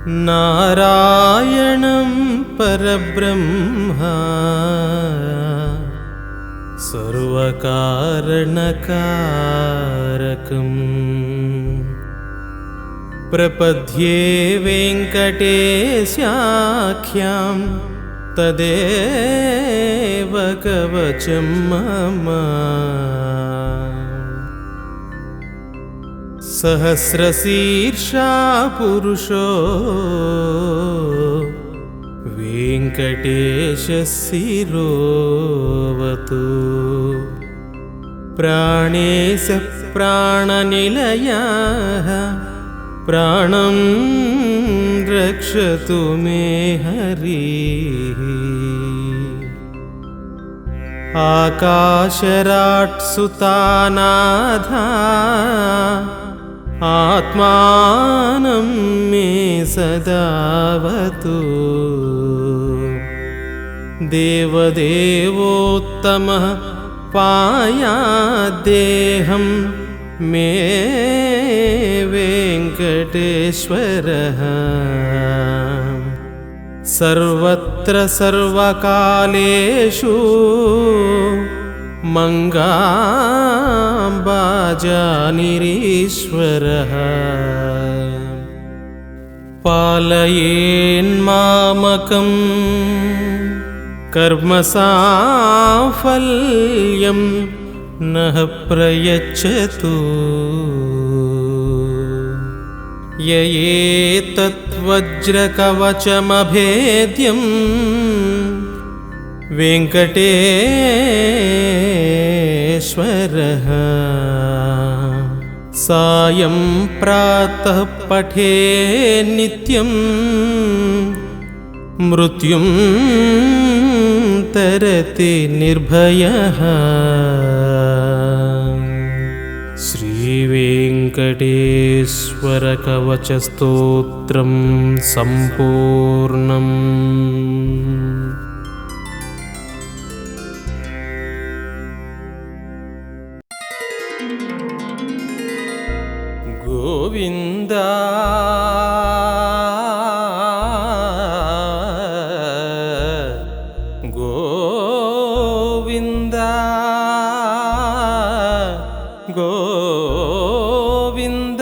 నారాయణం పరబ్రహ్మ సర్వకారణకారకం ప్రపద్యే వెంకటేశాఖ్యాం తదేవ కవచం మమ. సహస్రశీర్షా పురుషో వెంకటేశः శిరోవతు. ప్రాణేశः ప్రాణనిలయః ప్రాణం రక్షతు మే హరిః. ఆకాశరాట్ సుతానాథా ఆత్మానం మే సదావతు. దేవదేవోత్తమః పాయాద్దేహం మే వెంకటేశ్వరః. సర్వత్ర సర్వకాలేషు మంగాంబాజానిరీశ్వరః. పాలయేన్మామకం కర్మసాఫల్యం నః ప్రయచ్చతు. యయేతద్వజ్రకవచమభేద్యం వెంకటేశ్వరః. సాయం ప్రాతః పఠేన్ నిత్యం మృత్యుం తరతి నిర్భయః. శ్రీవేంకటేశ్వర కవచ స్తోత్రం సంపూర్ణం. గోవింద గోవింద గోవింద.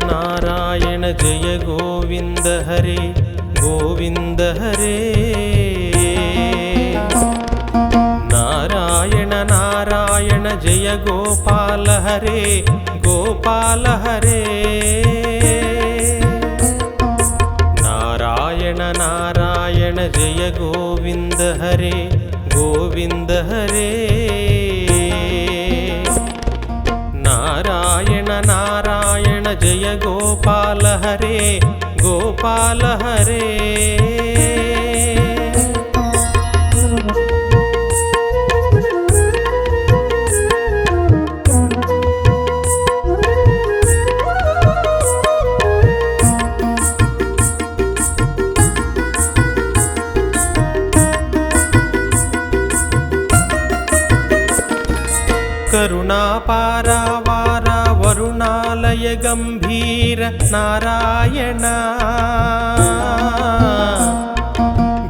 నారాయణ జయ గోవింద హరే గోవింద హరే. నారాయణ నారాయణ జయ గోపాల హరే గోపాల హరే. నారాయణ నారాయణ జయ గోవింద హరే గోవింద హరే. నారాయణ నారాయణ జయ గోపాల హరే గోపాల హరే. కరుణాపారావార వరుణాలయ గంభీర నారాయణ.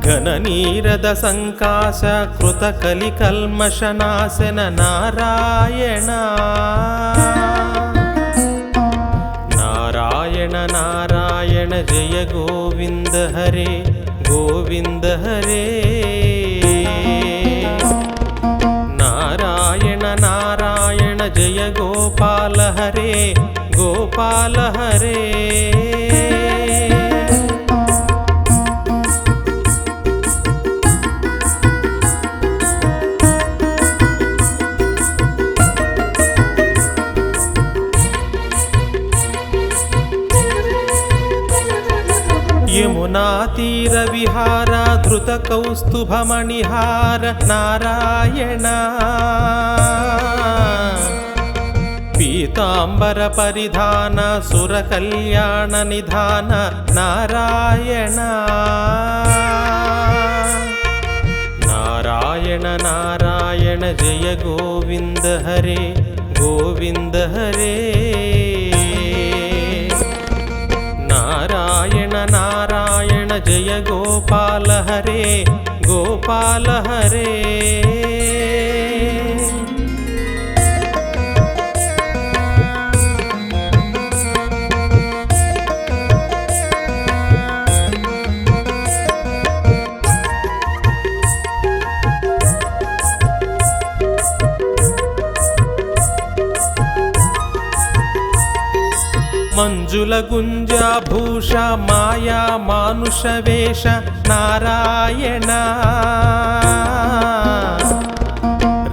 ఘననీరద సంకాశ కృత కలికల్మషనాశన నారాయణ. నారాయణ నారాయణ జయ గోవింద హరే గోవింద హరే. నారాయణ నారాయణ జయ గోపాల హరే గోపాల హరే. यमुनातीरविहार धृतकौस्तुभमणिहार नारायण पीतांबर परिधान सुरकल्याण निधान नारायण नारायण नारायण जय गोविंद हरे गोविंद हरे नारायण नारायण जय गोपाल हरे गोपाल हरे मंजुल गुंजाभूष माया मानुष वेश नारायण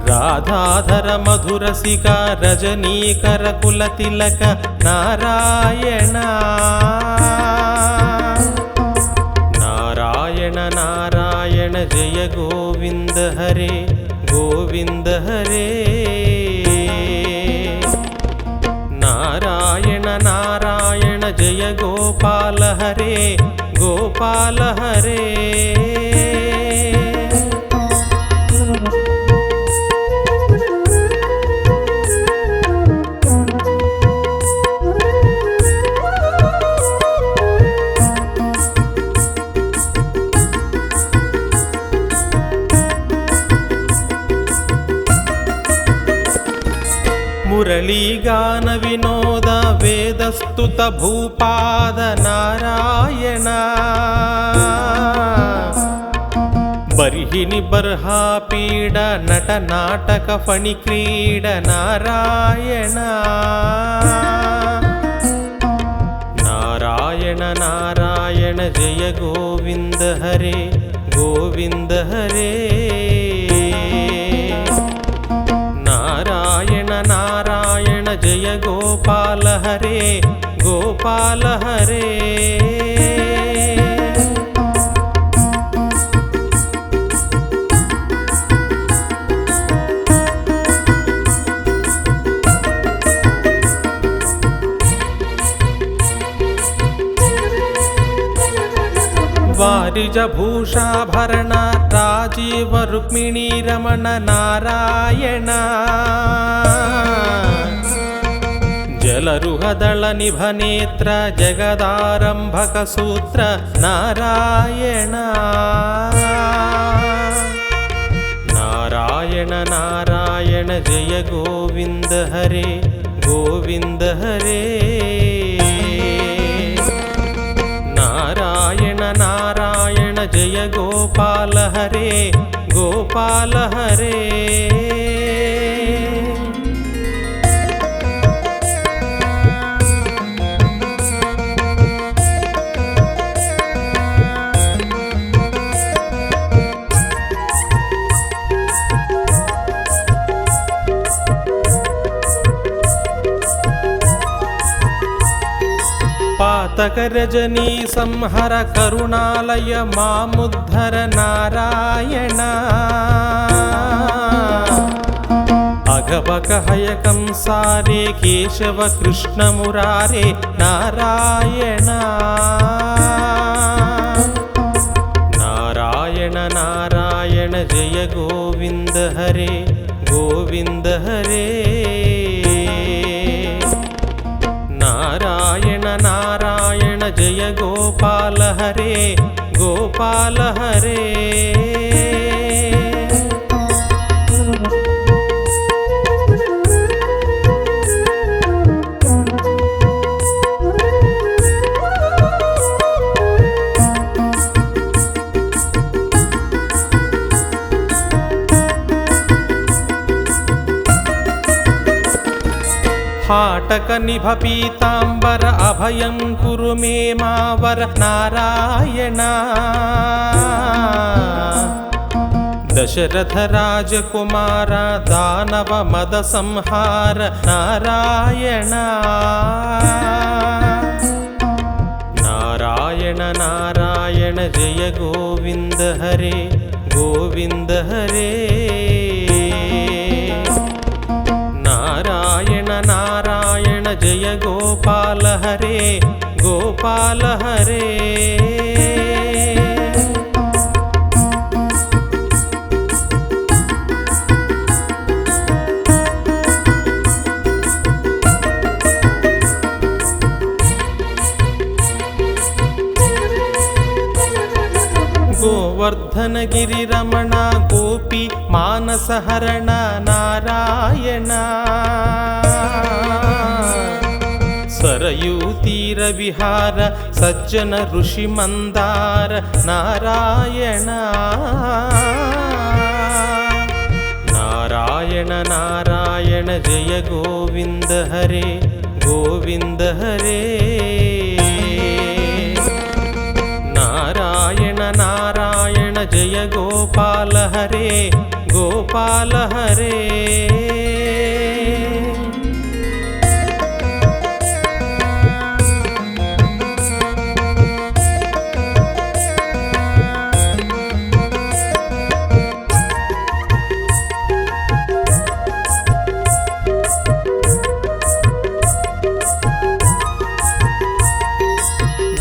राधाधर मधुरसिका रजनीकर कुलतिलक नारायण नारायण नारायण जय गोविंद हरे गोविंद हरे नारायण नारायण जय गोपाल हरे गोपाल हरे मुरलीगान विनोद वेदस्तुत भूपाद नारायण बर्हिनि बर्हापीड नट नाटक फणिक्रीड नारायण नारायण नारायण जय गोविंद हरे गोविंद हरे नारायण नारायण जय गोपाल हरे गोपाल हरे वारिज भूषाभरण राजीव रुक्मिणी रमण नारायण जलरुहदल निभनेत्र जगदारंभक सूत्र नारायण नारायण नारायण जय गोविंद हरे गोविंद हरे नारायण नारायण जय गोपाल हरे गोपाल हरे पातक रजनी संहर करुणालय मामुद्धर नारायण अघबक हयकं सारे केशव कृष्ण मुरारे नारायण नारायण नारायण जय गोविंद हरे गोविंद हरे नारायण नारायण जय गोपाल हरे गोपाल हरे हाटक निभ पीतांबर अभयं कुरु मे मावर नारायण दशरथ राजकुमार दानव मद संहार नारायण नारायण नारायण नारायण जय गोविन्द हरे गोविन्द हरे नारायण नारायण जय गोपाल हरे गोपाल हरे गोवर्धन गिरिरमण गोपी मानसहरण नारायण सरयूतीर विहार सज्जन ऋषि मंदार नारायण नारायण नारायण जय गोविन्द हरे गोविन्द हरे नारायण नारायण जय गोपाल हरे गोपाल हरे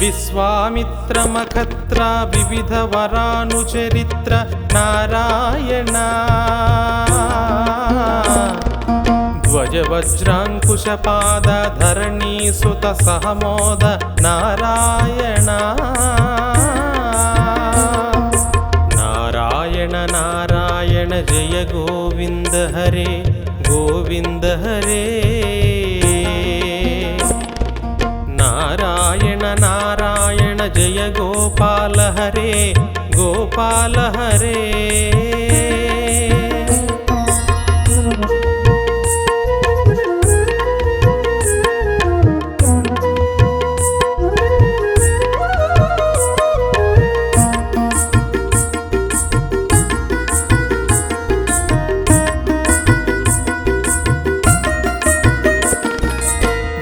विश्वामित्र मखत्र विविध वरानुचरित्र नारायण ध्वज वज्रांकुशपाद धरणी सुत सहमोद नारायण नारायण नारायण जय गोविन्द हरे गोविन्द हरे नारायण नारायण जय गोपाल हरे गोपाल हरे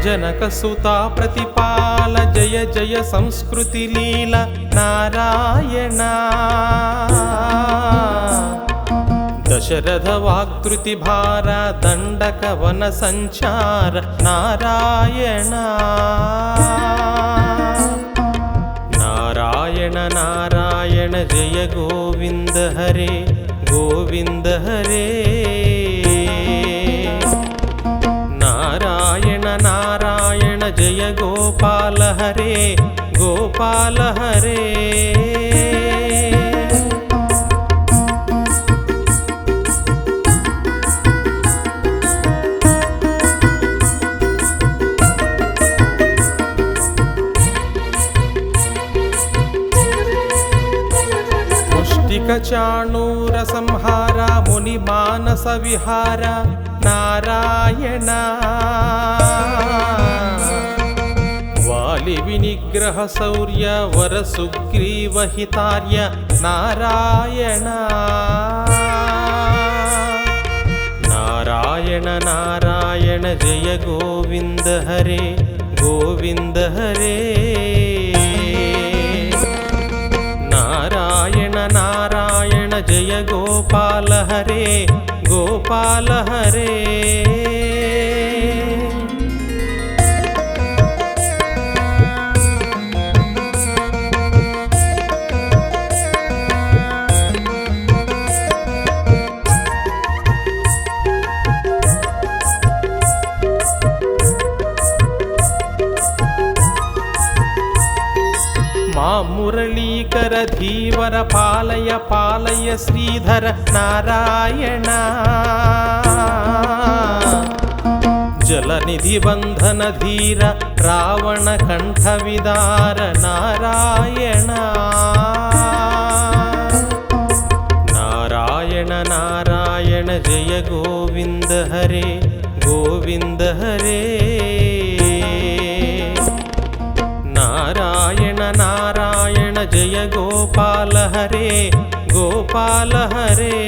जनकसुता प्रतिपाल जय जय संस्कृति लीला नारायण दशरथ वाक्कृति भार दंडक वन संचार नारायण नारायण नारायण जय गोविन्द हरे गोविन्द हरे नारायण नारायण जय गोपाल हरे गोपाल हरे मुष्टिक चाणूर संहार मुनि मानस विहार नारायण वालि विनिग्रह शौर्य वर सुग्रीव हितार्य नारायण नारायण नारायण जय गोविन्द हरे गोविन्द हरे नारायण नारायण जय गोपाल हरे गोपाल हरे मुरलीकर धीवर पालय पालय श्रीधर नारायण जलनिधि बंधन धीर रावण कंठ विदार नारायण नारायण नारायण जय गोविन्द हरे गोविन्द हरे नारायण नारायण जय गोपाल हरे गोपाल हरे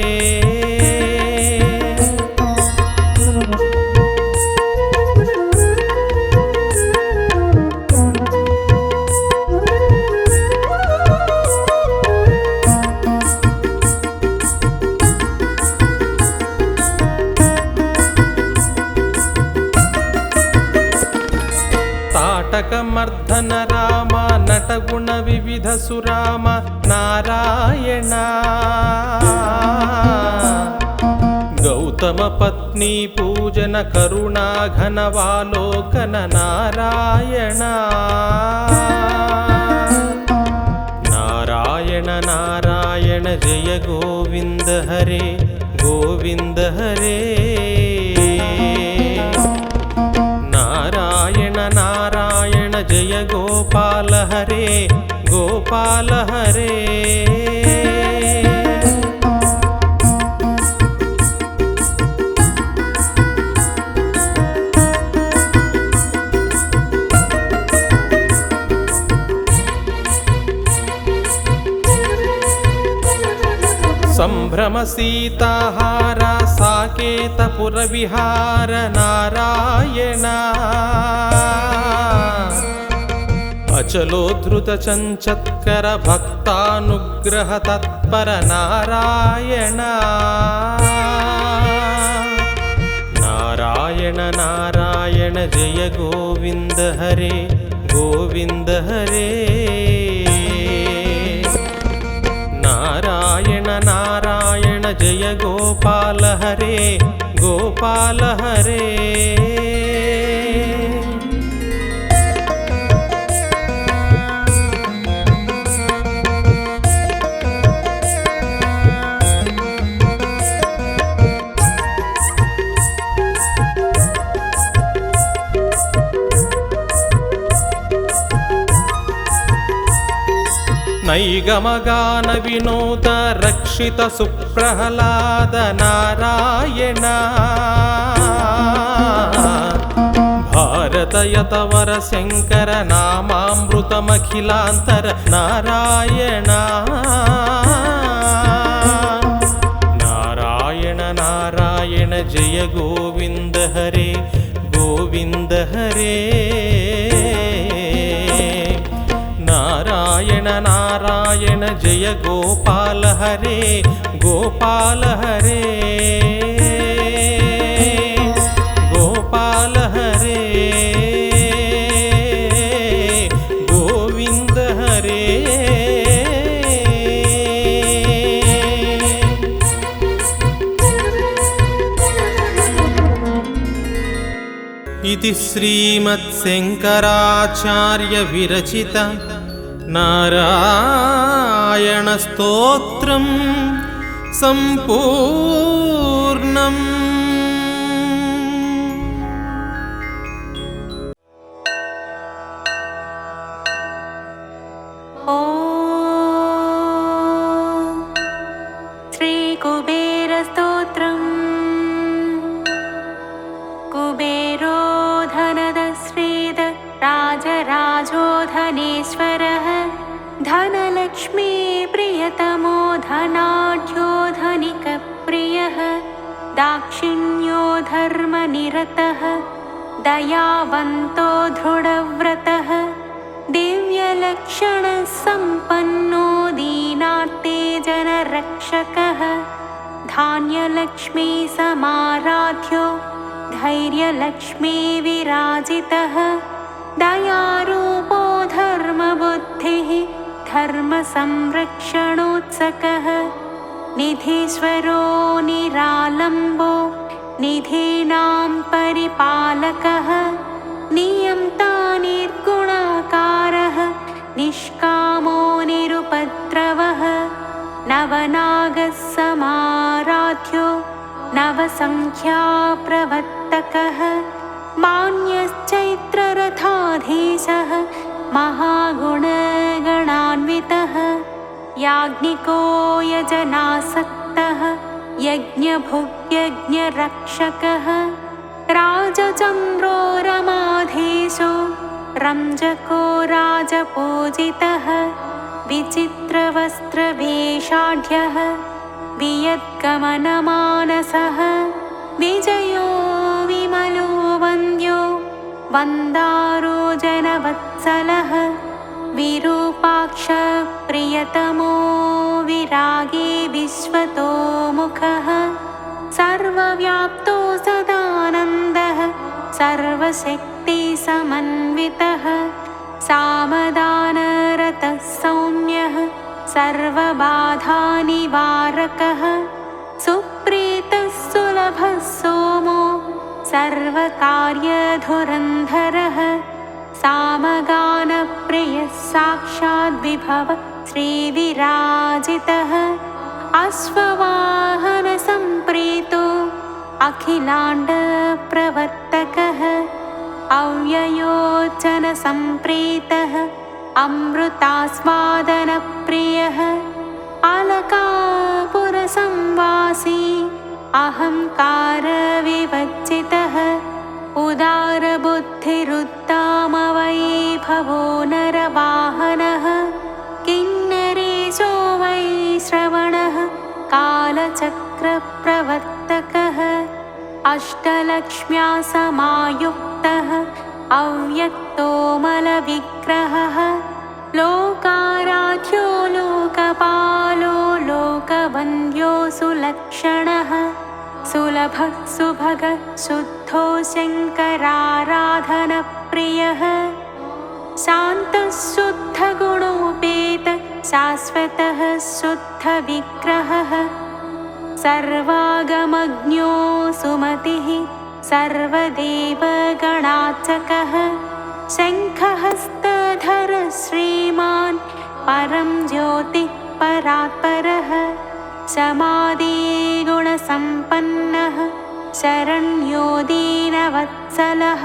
ನಾಟಕಮರ್ಧನ ರಾಮ ನಟಗುಣ ವಿವಿಧ ಸುರಾಮ ನಾರಾಯಣ ಗೌತಮ ಪತ್ನಿ ಪೂಜನ ಕರುಣಾ ಘನವಾಲೋಕನ ನಾರಾಯಣ ನಾರಾಯಣ ನಾರಾಯಣ ಜಯ ಗೋವಿಂದ ಹರೇ ಗೋವಿಂದ ಹರೇ ನಾರಾಯಣ ನಾರಾಯಣ ಜಯ ಗೋಪಾಲ ಹರೇ ಗೋಪಾಲ ಹರೇ ಸಂಭ್ರಮ ಸೀತಾಹಾರ ಸಾಕೇತಪುರ ವಿಹಾರ ನಾರಾಯಣ ಅಚಲೋದ್ಧೃತ ಚಂಚತ್ಕರ ಭಕ್ತಾನುಗ್ರಹ ತತ್ಪರ ನಾರಾಯಣ ನಾರಾಯಣ ನಾರಾಯಣ ಜಯ ಗೋವಿಂದ ಹರೇ ಗೋವಿಂದ ಹರೇ ನಾರಾಯಣ ನಾರಾಯಣ ಜಯ ಗೋಪಾಲ ಹರೇ ಗೋಪಾಲ ಹರೇ ನೈಗಮಗಾನ ವಿನೋದ ರಕ್ಷಿತ ಸುಪ್ರಹ್ಲಾದ ನಾರಾಯಣ ಭಾರತಯತವರ ಶಂಕರ ನಾಮಾಮೃತಮಖಿಲಾಂತರ ನಾರಾಯಣ ನಾರಾಯಣ ನಾರಾಯಣ ಜಯ ಗೋವಿಂದ ಹರೇ ಗೋವಿಂದ ಹರೇ ನಾರಾಯಣ ನಾರಾಯಣ ಜಯ ಗೋಪಾಲ ಹರೇ ಗೋಪಾಲ ಹರೇ ಗೋಪಾಲ ಹರೇ ಗೋವಿಂದ ಹರೇ इति श्रीमत्शंकराचार्य विरचित नारायण स्तोत्रं संपूर्णम्। श्री कुबेर स्तोत्रम्। कुबेरो धनद श्रीद राजराजो धनेश्वरः धनलक्ष्मी प्रियतमो धनाढ्यो धनिकप्रियः दाक्षिण्यो धर्मनिरतः दयावन्तो दृढव्रतः दिव्यलक्षणसम्पन्नो दीनार्ते जनरक्षकः धान्यलक्ष्मी समाराध्यो धैर्यलक्ष्मी विराजितः दयारूपो धर्मबुद्धिः धर्मसंरक्षणोत्सकः निधीश्वरो निरालम्बो निधीनां परिपालकः नियन्ता निर्गुणाकारः निष्कामो निरुपद्रवः नवनागः समाराध्यो नवसंख्या प्रवर्तकः मान्यश्चैत्ररथाधीशः महागुणगणान्वितः याज्ञिको यजनासक्तः यज्ञभुग्यज्ञरक्षकः राजचन्द्रो रमाधीशो रंजको राजपूजितः विचित्रवस्त्रवेषाढ्यः वियद्गमनमानसः विजयो विमलो वन्द्यो वन्दारो जनवत्सलः विरूपाक्ष प्रियतमो विरागी विश्वतो मुखः सर्वव्याप्तो सदानन्दः सर्वशक्ति समन्वितः सामदानरतः सौम्यः सर्वबाधानिवारकः सुप्रीतः सुलभः सोमो सर्वकार्यधुरन्धरः सामगानप्रियः साक्षाद्विभव श्रीविराजितः अश्ववाहनसम्प्रीतो अखिलाण्डप्रवर्तकः अव्ययोच्चनसम्प्रीतः अमृतास्वादनप्रियः अलकापुरसंवासी अहङ्कारविवर्जितः उदारबुद्धिरुत्तमवैभवो नरवाहनः किन्नरेशो वै श्रवणः कालचक्रप्रवर्तकः अष्टलक्ष्म्या समायुक्तः अव्यक्तोमलविग्रहः लोकाराध्यो लोकपालो लोकवन्द्यो सुलक्षणः सुलभः सुभगः शुद्धो शङ्कराराधनप्रियः शान्तः शुद्धगुणोपेतः शाश्वतः शुद्धविग्रहः सर्वागमज्ञो सुमतिः सर्वदेवगणार्चकः शङ्खहस्तधरः श्रीमान् परं ज्योतिः परात्परः समाधिगुणसम्पन्नः शरण्यो दीनवत्सलः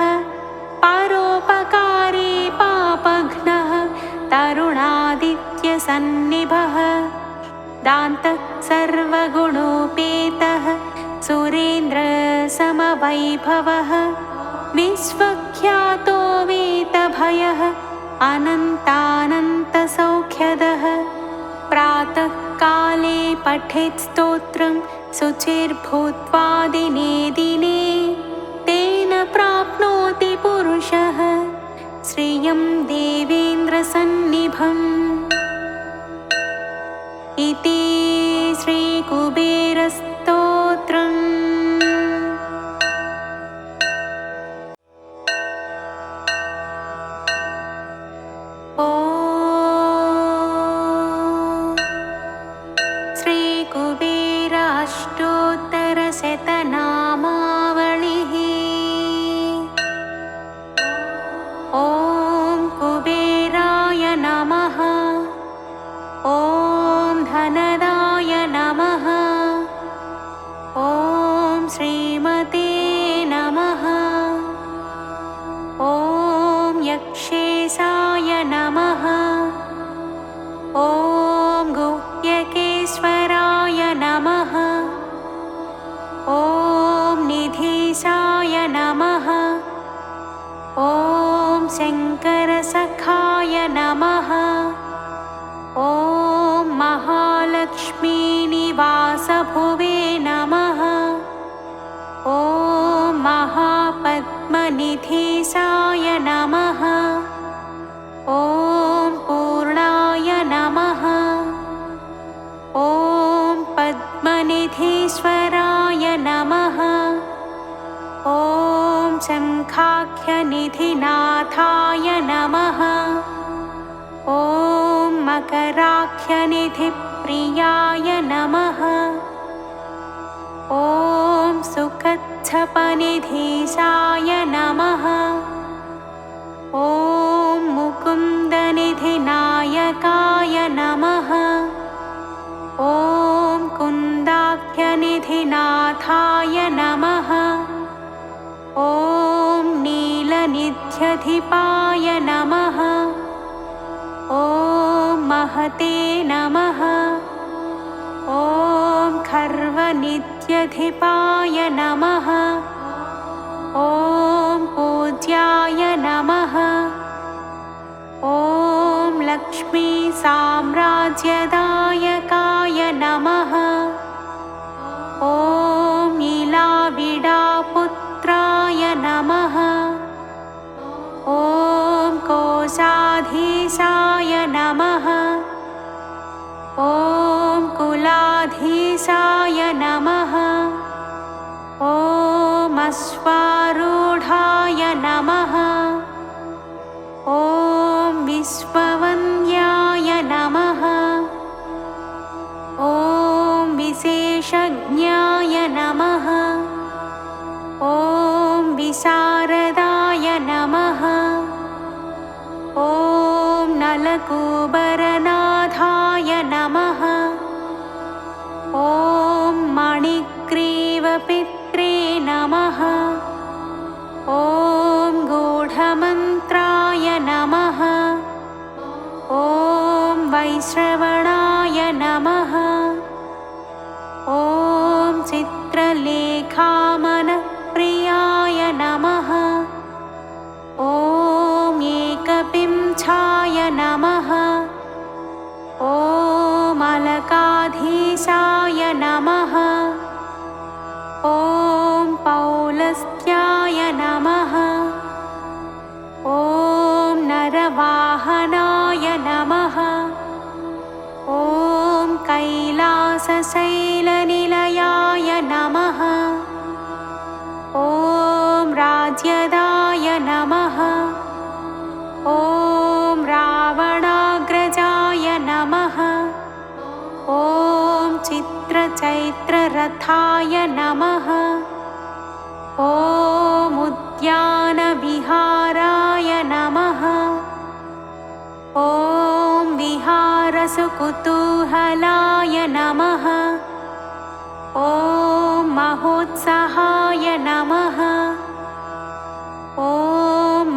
परोपकारी पापघ्नः तरुणादित्यसन्निभः दान्तः सर्वगुणोपेतः सुरेन्द्रसमवैभवः विश्वख्यातो वीतभयः अनन्तानन्तसौख्यदः प्रातःकाले पठेत् स्तोत्रं शुचिर्भूत्वा दिने दिने तेन प्राप्नोति पुरुषः श्रियं देवेन्द्रसन्निभम् इति श्रीकुबेरस्तोत्रम्। श्रीकुबेर अष्टोत्तरशतनामावलिः। ॐ कुबेराय नमः। ॐ धनदाय नमः। ॐ श्रीमते नमः। ॐ यक्षेशाय नमः। ॐ गुह्यकेश्वराय नमः। ॐ निधीशाय नमः। ॐ शङ्करसखाय नमः। ॐ महालक्ष्मीनिवासभुवे नमः। ॐ महापद्मनिधीशाय नमः। ॐ पूर्णाय नमः। ॐ पद्मनिधीश्वराय नमः। ॐ शङ्खाख्यनिधिनाथाय नमः। ॐ मकराख्यनिधिप्रियाय नमः। ॐ सुकच्छपनिधीशाय नमः। ॐ मुकुन्दनिधिनायकाय नमः। ॐ कुन्दाख्यनिधिनाथाय नमः। ॐ नीलनिध्यधिपाय नमः। ॐ महते नमः। ॐ खर्वनिध्यधिपाय नमः। ॐ पूज्याय नमः। ॐ लक्ष्मीसाम्राज्यदायकाय नमः। ॐ ईलाविडापुत्राय नमः। ॐ कोशाधीशाय नमः। ॐ कुलाधीशाय नमः। ॐ अश्वारूढाय नमः। विश्ववन्द्याय नमः। ॐ विशेषज्ञाय नमः। ॐ विशारदाय नमः। ॐ नलकूबरनाथाय नमः। ॐ मणिग्रीवपित्रे नमः। ॐ गूढमन्त्राय नमः। ॐ वैश्रवणाय नमः। ॐ चित्रलेखामनप्रियाय नमः। ॐ एकपिंछाय नमः। ॐ अलकाधीशाय नमः। ॐ पौलस्त्याय नमः। ॐ नरवाहनाय नमः। ॐ कैलासशैलनिलयाय नमः। ॐ राज्यदाय नमः। ॐ रावणाग्रजाय नमः। ॐ चित्रचैत्ररथाय नमः। ॐ उद्यानविहाराय नमः। ॐ विहारसुकुतूहलाय नमः। ॐ महोत्साहाय नमः। ॐ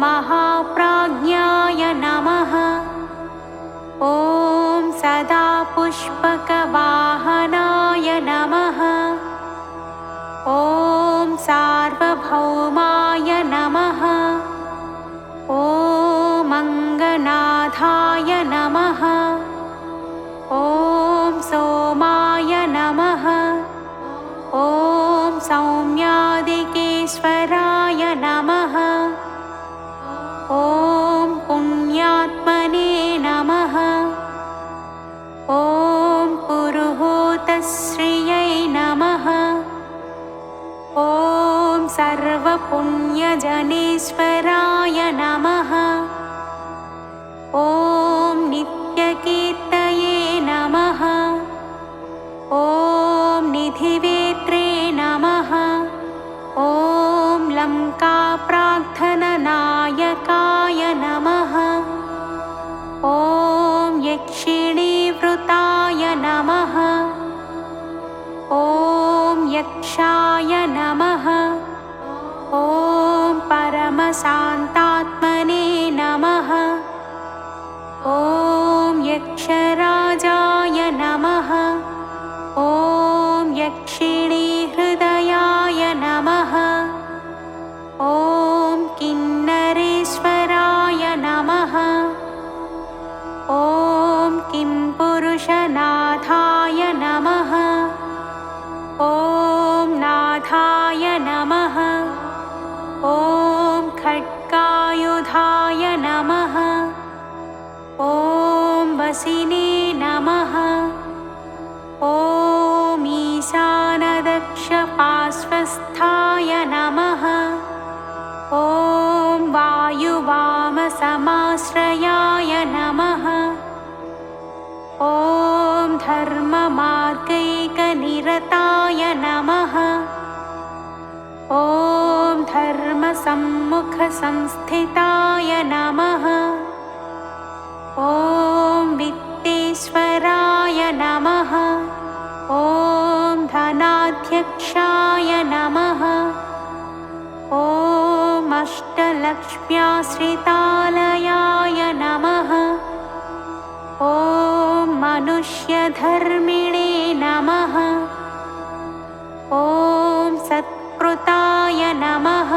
महाप्राज्ञाय नमः। ॐ सदा पुष्पकवाहनाय नमः। ॐ सार्वभौमाय नमः। ॐ अङ्गनाथाय नमः। ॐ सोमाय नमः। ॐ सौम्यादिकेश्वराय नमः। ॐ पुण्यात्मने नमः। ॐ पुरुहूतश्रियै नमः। ॐ सर्वपुण्यजनेश्वराय नमः। ॐ नित्यकीर्तये नमः। ॐ निधिवेत्रे नमः। ॐ लङ्काप्रार्थननायकाय नमः। ॐ यक्षिणीवृताय नमः। ॐ यक्षाय नमः। ॐ परमशान्तात्मने नमः। ॐ यक्षराजाय नमः। ॐ यक्षिणीहृदयाय नमः। ॐ किन्नरेश्वराय नमः। ॐ किंपुरुषनाथाय नमः। ॐ नाथाय नमः। ॐ खड्गायुधाय नमः। ॐ वसिने नमः। ॐ ईशानदक्षपार्श्वस्थाय नमः। ॐ वायुवामसमाश्रयाय नमः। ॐ धर्ममार्गैकनिरताय नमः। ॐ धर्मसम्मुखसंस्थिताय नमः। ॐ वित्तेश्वराय नमः। ॐ धनाध्यक्षाय नमः। ॐ अष्टलक्ष्म्याश्रितालयाय नमः। ॐ मनुष्यधर्मिणे नमः। ॐ सत्कृताय नमः।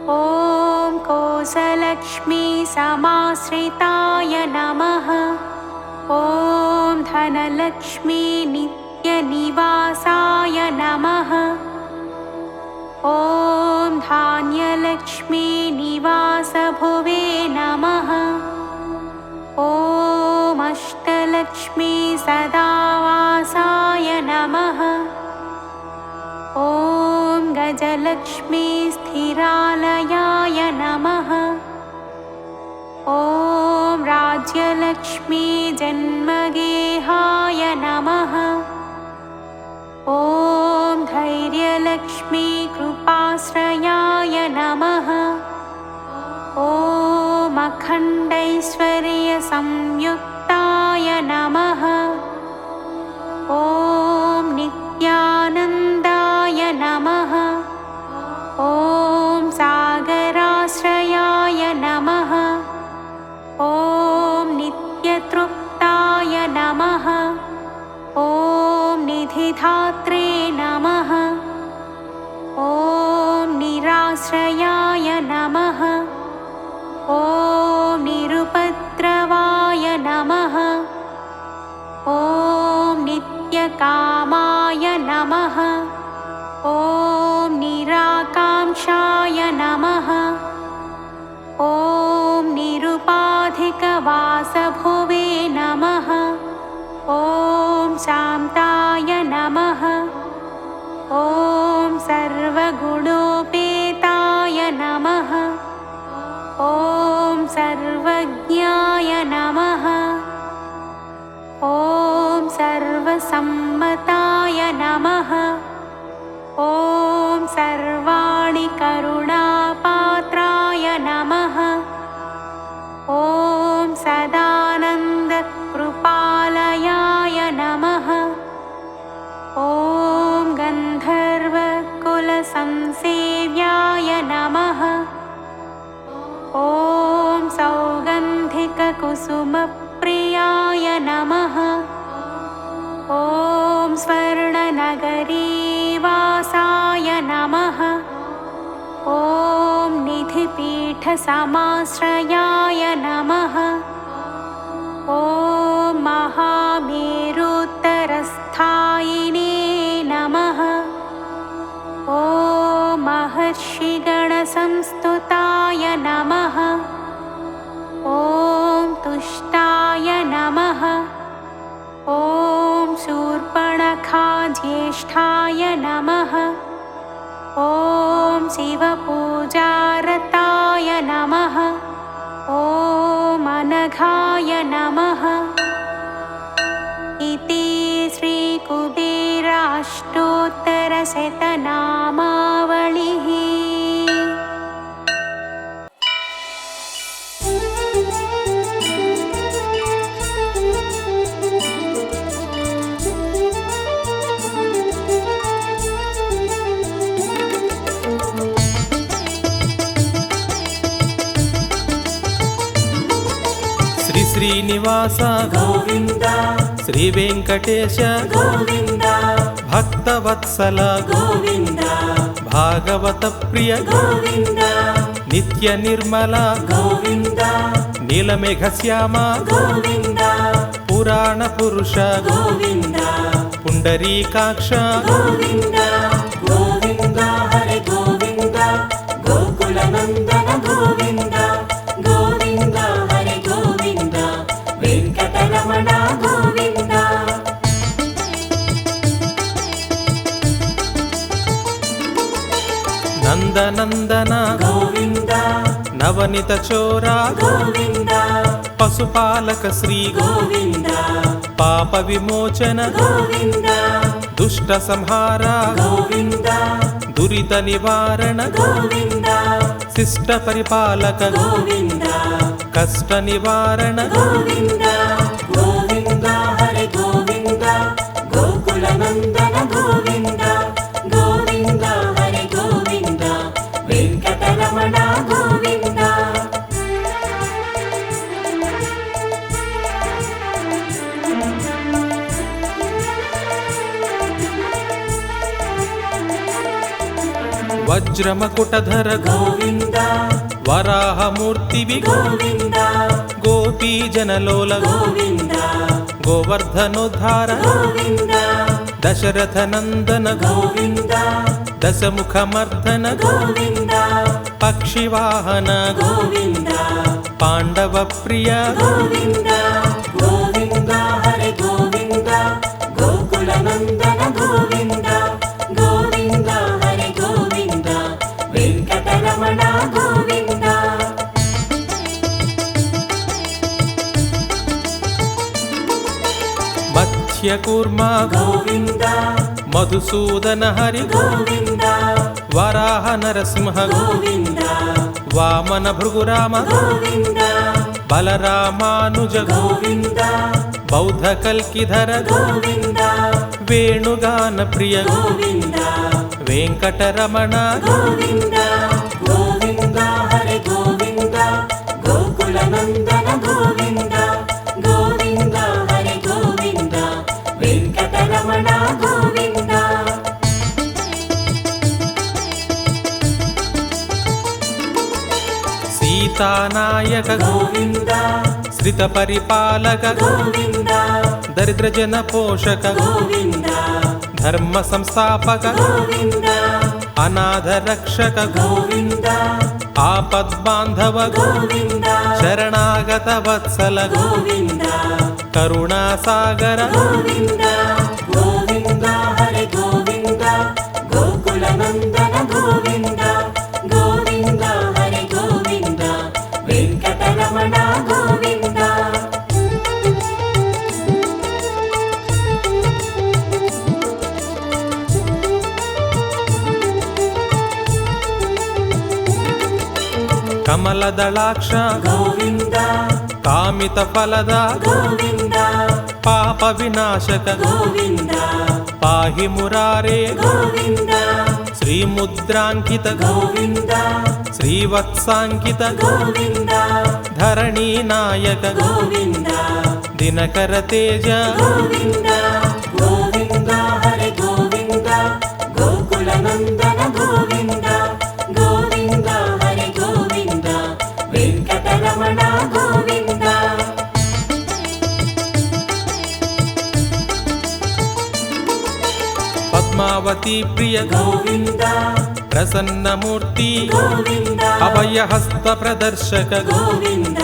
ॐ कोसलक्ष्मीसमाश्रिताय नमः। ॐ धनलक्ष्मी नित्यनिवासाय नमः। ॐ धान्यलक्ष्मी निवासभुवे नमः। ॐ अष्टलक्ष्मी सदावासाय नमः। ॐ गजलक्ष्मी स्थिरालयाय नमः। ॐ राज्यलक्ष्मी जन्मगेहाय नमः। ॐ धैर्यलक्ष्मी कृपाश्रयाय नमः। ॐ अखण्डैश्वर्यसंयुक्ताय नमः। ॐ नित्यानन्दाय नमः। ॐ सागराश्रयाय नमः। ॐ नित्यतृप्ताय नमः। ॐ निधिधात्रे नमः। ॐ निराश्रयाय नमः। ॐ निरुपद्रवाय नमः। ॐ नित्यकामाय नमः। ॐ निराकांक्षाय नमः। ॐ निरुपाधिकवासभुवे नमः। ॐ शान्ताय नमः। ॐ सर्वगुणोपेताय नमः। ॐ सर्वज्ञाय नमः। ॐ सर्वसम्मताय नमः। ॐ सर्वाणि करुणापात्राय नमः। ॐ सदानन्दकृपालयाय नमः। ॐ गन्धर्वकुलसंसेव्याय नमः। ॐ सौगन्धिककुसुमप्रियाय नमः। ॐ स्वर्णनगरीवासाय नमः। ॐ निधिपीठसमाश्रयाय नमः। ॐ महामेरुत्तरस्थायिने नमः। ॐ महर्षिगणसंस्तुताय नमः। ॐ तुष्टाय नमः। ॐ शूर्पणखाज्येष्ठाय नमः। ॐ शिवपूजारताय नमः। ॐ अनघाय नमः। इति श्रीकुबेराष्टोत्तरशतनामावलिः। శ్రీనివాస గోవింద శ్రీ వెంకటేశ గోవింద భక్తవత్సల గోవింద భాగవత ప్రియ గోవింద నిత్య నిర్మల గోవింద నీలమేఘశ్యామ గోవింద పురాణ పురుష గోవింద పుండరీకాక్ష గోవింద గోవింద హరే గోవింద గోకుల నందన గోవింద గోవింద హరే గోవింద వెంకటరమణ గోవింద నందనందన గోవింద నవనిత చోర గోవింద పశుపాలక శ్రీ గోవింద పాప విమోచన గోవింద దుష్ట సంహార గోవింద దురిత నివారణ గోవింద శిష్ట పరిపాలక గోవింద కష్ట నివారణ గోవింద గోవింద హరే గోవింద గోకుల నందన గోవింద గోవింద హరే గోవింద వెంకటరమణ గోవింద వజ్రమకుటధర గోవింద వరాహమూర్తివి గోవింద గోపీ జనలోల గోవింద గోవర్ధనోద్ధార గోవింద దశరథ నందన గోవింద దశముఖమర్దన గోవింద పక్షివాహన గోవింద పాండవ ప్రియ గోవింద గోవింద హరే గోవింద గోకుల నందన గోవింద గోవింద హరే గోవింద వెంకటరమణ గోవింద కూర్మ గోవింద మధుసూదన హరి గోవింద వరాహ నరసింహ గోవింద వామన భృగురామ గోవింద బలరామానుజ గోవింద బౌద్ధ కల్కిధర గోవింద వేణుగాన ప్రియ గోవింద వెంకటరమణ గోవింద గోవింద హరే గోవింద గోకుల నందన గోవింద గోవింద హరే గోవింద వెంకటరమణ గోవింద సీతానాయక గోవింద శ్రిత పరిపాలక గోవింద దరిద్ర జన పోషక గోవింద ధర్మ సంస్థాపక గోవింద అనాథ రక్షక గోవింద ఆపద్బాంధవ గోవింద శరణాగత వత్సల గోవింద కరుణాసాగర గోవింద గోవింద హరే గోవింద గోకుల నందన గోవింద గోవింద హరే గోవింద వెంకటరమణ గోవింద కమలదళాక్ష గోవింద కామిత ఫలద గోవింద పాప వినాశక గోవింద పాహి మురారే గోవింద శ్రీముద్రాంకిత గోవింద శ్రీవత్సాంకిత గోవింద ధరణీ నాయక గోవింద దినకర తేజ గోవింద గోవింద హరే గోవింద గోకుల నందన గోవింద గోవింద హరే గోవింద వెంకటరమణ గోవింద పద్మావతి ప్రియ గోవింద ప్రసన్నమూర్తి గోవింద అభయహస్త ప్రదర్శక గోవింద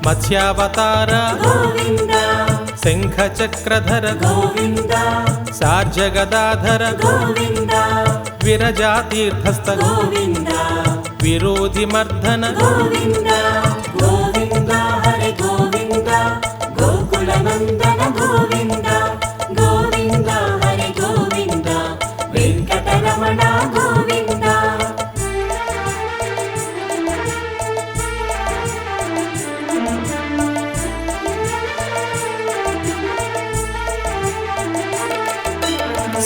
మత్స్యావతార గోవింద శంఖ చక్రధర గోవింద సార్జగదాధర గోవింద విరజాతీర్థస్థ గోవింద విరోధి మర్దన గోవింద గోవింద హరే గోవింద గోకుల నందన గోవింద గోవింద హరే గోవింద వెంకటరమణ గోవింద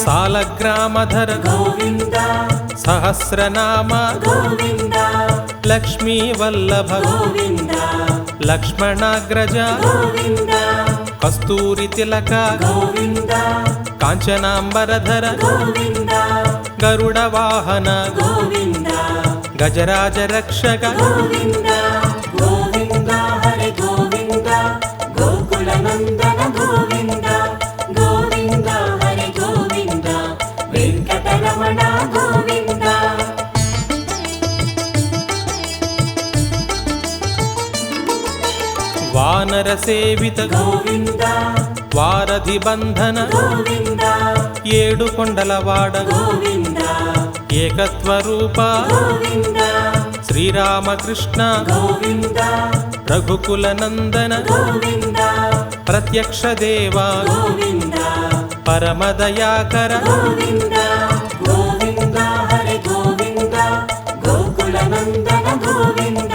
సాలగ్రామధర గోవింద సహస్రనామ గోవింద లక్ష్మీ వల్లభ గోవింద లక్ష్మణాగ్రజ గోవింద కస్తూరి తిలక గోవింద కాంచనాంబరధర గోవింద గరుడ వాహన గోవింద గజరాజ రక్షక గోవింద గోవింద హరే గోవింద గోకుల నందన గోవింద గోవింద హరే గోవింద వెంకటరమణ గోవింద వానర సేవిత గోవింద వారధి బంధన గోవింద ఏడు కొండలవాడ గోవింద ఏకత్వరూప గోవింద శ్రీరామకృష్ణ గోవింద రఘుకుల నందన గోవింద ప్రత్యక్ష దేవ గోవింద పరమదయాకర గోవింద గోవింద హరే గోవింద గోకుల నందన గోవింద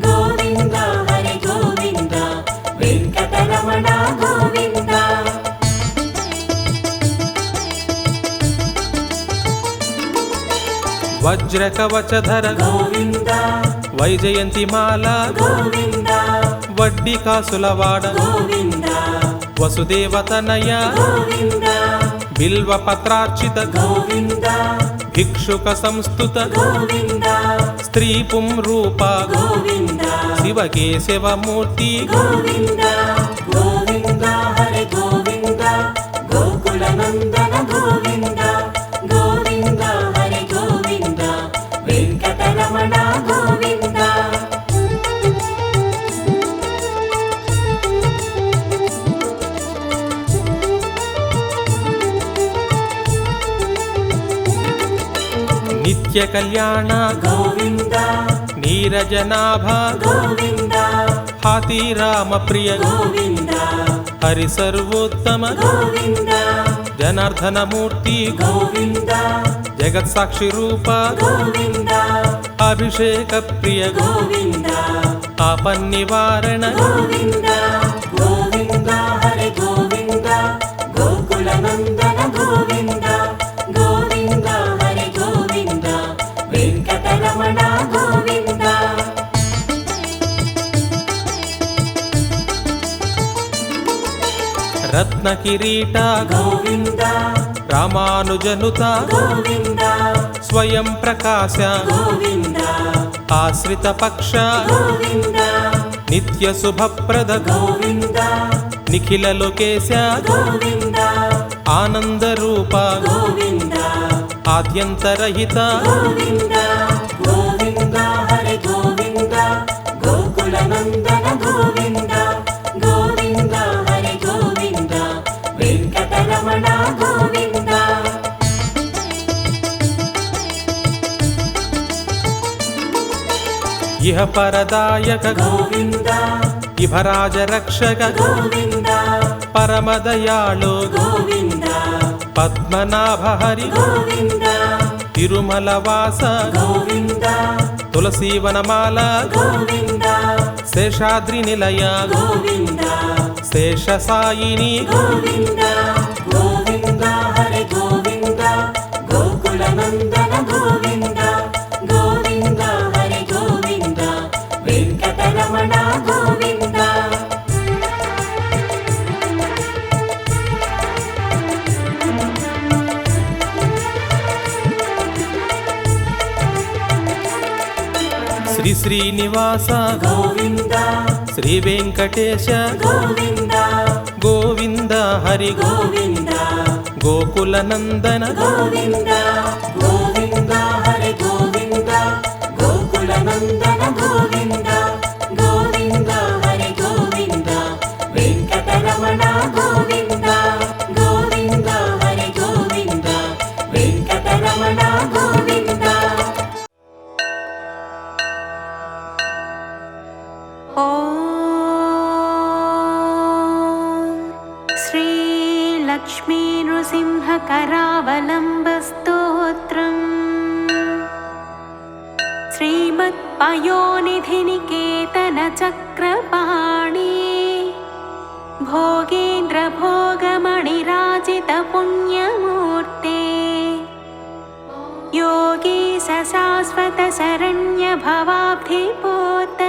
గోవింద హరే గోవింద వెంకటరమణ గోవింద వజ్రకవచధర గోవింద వైజయంతి మాల గోవింద వడ్డీ కాసులవాడ గోవింద వసుదేవతనయ గోవింద బిల్వ పత్రార్చిత గోవింద భిక్షుక సంస్థుత గోవింద స్త్రీ పుంరూప గోవింద శివకేశవమూర్తి గోవింద గోవింద హరే గోవింద గోకుల నందన గోవింద గోవింద హరే గోవింద వెంకటరమణ గోవింద నిత్య కళ్యాణ గోవింద నీరజనాభ గోవింద హాతీరామ ప్రియ గోవింద హరి సర్వోత్తమ గోవింద జనార్దనమూర్తి గోవింద జగత్సాక్షి రూప గోవింద అభిషేక ప్రియ గోవింద ఆపన్నివారణ గోవింద గోవింద హరి గోవింద గోకుల నందన గోవింద గోవింద హరి గోవింద వెంకటరమణ గోవింద రత్న కిరీట గోవింద రామానుజనుత గోవింద స్వయం ప్రకాశ గోవింద ఆశ్రిత పక్ష గోవింద నిత్య శుభప్రద గోవింద నిఖిల లోకేశ గోవింద ఆనంద రూప గోవింద ఆద్యంతరహిత గోవింద గోవింద హరి గోవింద గోకుల నందన గోవింద గోవింద హరి గోవింద వెంకటరమణ గోవింద ఇహ పరదాయక గోవింద ఇభరాజ రక్షక గోవింద పరమదయాళో గోవింద పద్మనాభ హరి గోవింద తిరుమల వాస గోవింద తులసీవనమాల గోవింద శేషాద్రి నిలయ గోవింద శేషసాయిని గోవింద గోవింద హరి గోవింద గోకుల నందన గోవింద గోవింద హరి గోవింద వెంకటరమణ గోవింద శ్రీ శ్రీనివాస గోవింద శ్రీ వెంకటేశ గోవింద గోవింద హరి గోవింద గోకుల నందన గోవింద గోవింద హరి గోవింద గోకుల నందన గోవింద గోవింద హరి గోవింద వెంకటరమణ గోవింద గోవింద హరి గోవింద వెంకటరమణ గోవింద శ్రీ లక్ష్మీ నృసింహ करावलम्बस्तोत्रम् श्रीमत्पयोनिधि निकेतन चक्रपाणि भोगेन्द्र भोगमणिराजित पुण्यमूर्ते योगीश शाश्वत शरण्य भवाब्धिपोत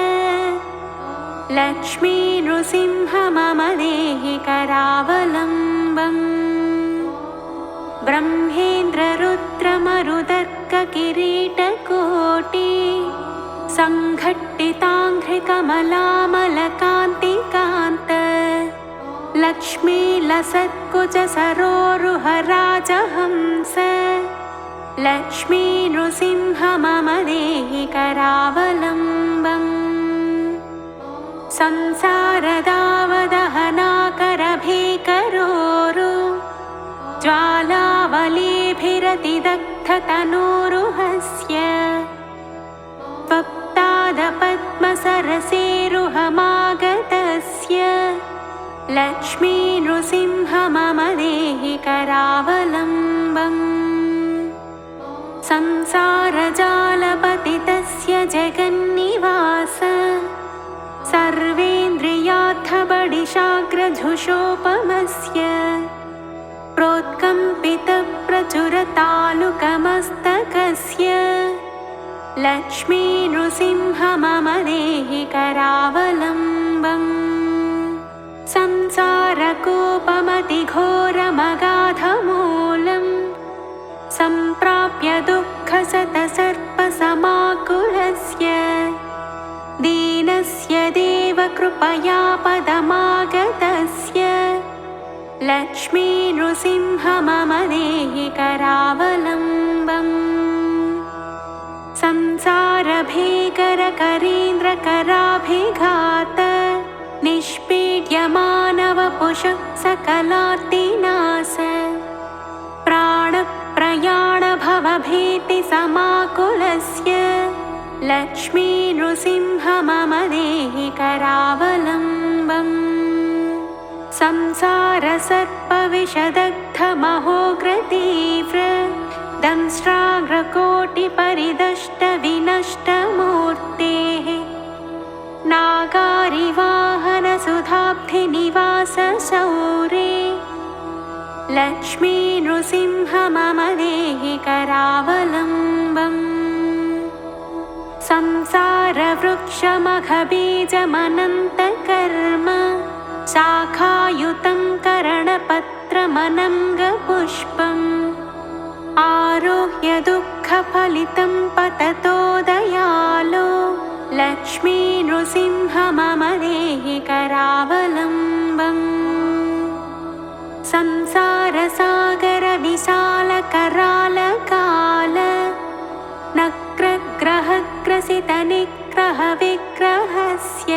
लक्ष्मी नृसिंह मम देहि करावलम्बम् ब्रह्मेन्द्र रुद्र मरुदर्क किरीटकोटि संघट्टिताङ्घ्रिकमलामलकान्तिकान्त लक्ष्मी लसत्कुज सरोरुह राजहंस लक्ष्मी नृसिंह मम देहि करावलम्बम् संसारदावदहनाकरभीकरोरु ज्वालावलीभिरतिदग्धतनूरुहस्य त्वत्पादपद्मसरसेरुहमागतस्य लक्ष्मी नृसिंह मम देहि करावलम्बम् संसारजालपतितस्य जगन्निवास सर्वेन्द्रियार्थबडिशाग्रझुषोपमस्य प्रोत्कम्पितप्रचुरतालुकमस्तकस्य लक्ष्मी नृसिंह मम देहि करावलम्बम् संसारकूपमतिघोरमगाधमूलम् सम्प्राप्य दुःखसतसर्पसमाकुलस्य दीनस्य देव कृपया पदमागतस्य लक्ष्मी नृसिंह मम देहि करावलम्बम् संसारभीकरकरीन्द्रकराभिघात निष्पीड्यमानवपुषः सकलार्तिनाश प्राणप्रयाणभवभीतिसमाकुलस्य लक्ष्मी नृसिंह मम देहि करावलम्बम् संसारसर्पविषदग्धमहोग्रतीव्र दंष्ट्राग्रकोटिपरिदष्टविनष्टमूर्तेः नागारिवाहनसुधाब्धिनिवासशौरे लक्ष्मी नृसिंह मम देहि करावलम्बम् संसारवृक्षमघबीजमनन्तकर्म शाखायुतं करणपत्रमनङ्गपुष्पम् आरोह्य दुःखफलितं पततो दयालो लक्ष्मी नृसिंह मम देहि करावलम्बम् संसारसागरविशालकरालकाल नक्रग्रहग्रसितनिग्रहविग्रहस्य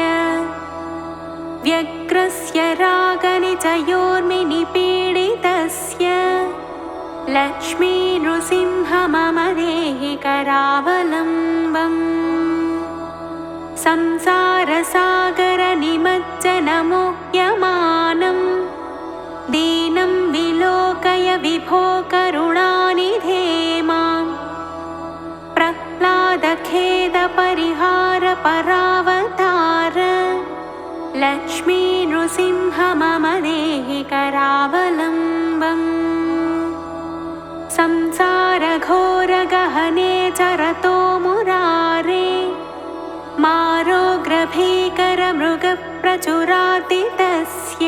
व्यग्रस्य रागनिचयोर्मिनिपीडितस्य लक्ष्मी नृसिंह मम देहि करावलम्बम् संसारसागरनिमज्जनमुह्यमानं दीनं विलोकय विभो करुणानिधे मां प्रह्लादखेदपरिहारपरावतार लक्ष्मी नृसिंह मम देहि करावलम्बम् संसारघोरगहने चरतो मुरारे मारोग्रभीकरमृगप्रचुरातितस्य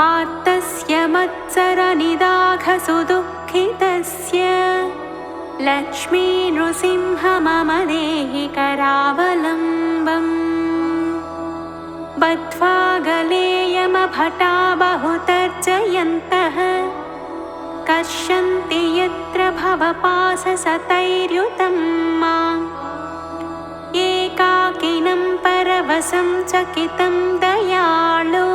आर्तस्य मत्सरनिदाघसुदुःखितस्य लक्ष्मी नृसिंह मम देहि करावलम्बम् बद्ध्वा गलेयमभटा बहुतर्जयन्तः कष्यन्ति यत्र भवपाशसतैर्युतं माम् एकाकिनं परवशं चकितं दयालो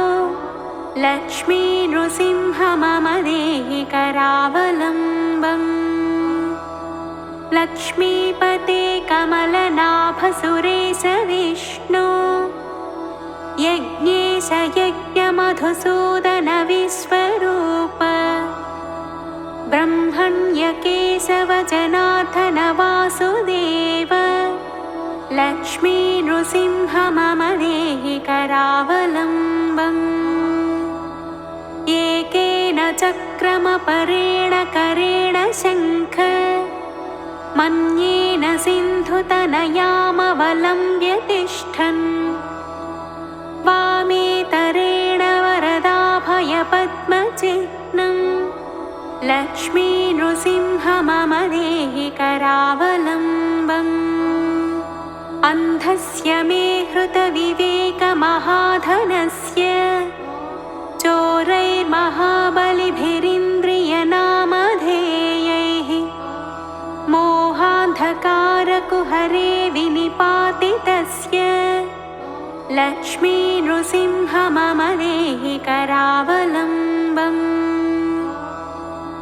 लक्ष्मी नृसिंह मम देहि करावलम्बम् लक्ष्मीपते कमलनाभसुरेश विष्णु यज्ञेश यज्ञमधुसूदन विश्वरूप ब्रह्मण्यकेशव जनार्दन वासुदेव लक्ष्मी नृसिंह मम देहि करावलम्बम् एकेन चक्रमपरेण करेण शङ्ख मन्येन सिन्धुतनयामवलम्ब्य तिष्ठन् वामेतरेण वरदाभयपद्मचिह्नं लक्ष्मी नृसिंह मम देहि करावलम्बम् अन्धस्य मे हृतविवेकमहाधनस्य चोरैर्महाबलिभिरिन्द्रियनामधेयैः मोहान्धकारकुहरे विनिपातितस्य लक्ष्मी नृसिंह मम देहि करावलम्बम्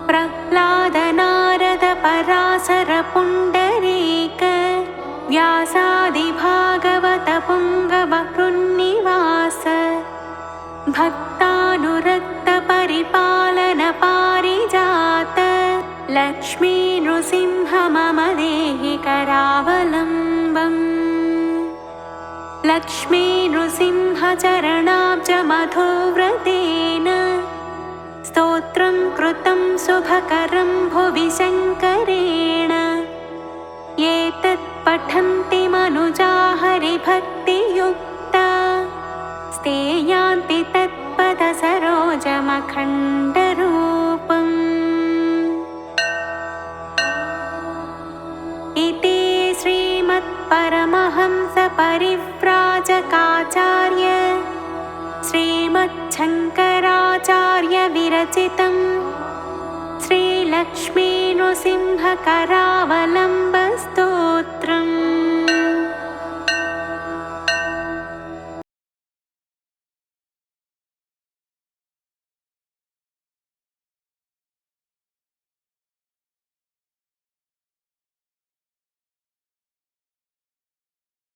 प्रह्लादनारदपराशरपुण्डरीक व्यासादिभागवतपुङ्गवहृन्निवास भक्तानुरक्तपरिपालनपारिजात लक्ष्मी नृसिंह मम देहि करावलम्बम् लक्ष्मी नृसिंह चरणाब्जमधुव्रतेन स्तोत्रं कृतं शुभकरं भुवि शङ्करेण एतत् पठन्ति मनुजा हरिभक्तियुक्ता स्तेयान्ति तत्पदसरोजमखण्डरूपम् इति श्रीमत्परमहंसपरिव्राजकाचार्य श्रीमच्छङ्कराचार्यविरचितं श्रीलक्ष्मीनृसिंहकरावलम्बस्तु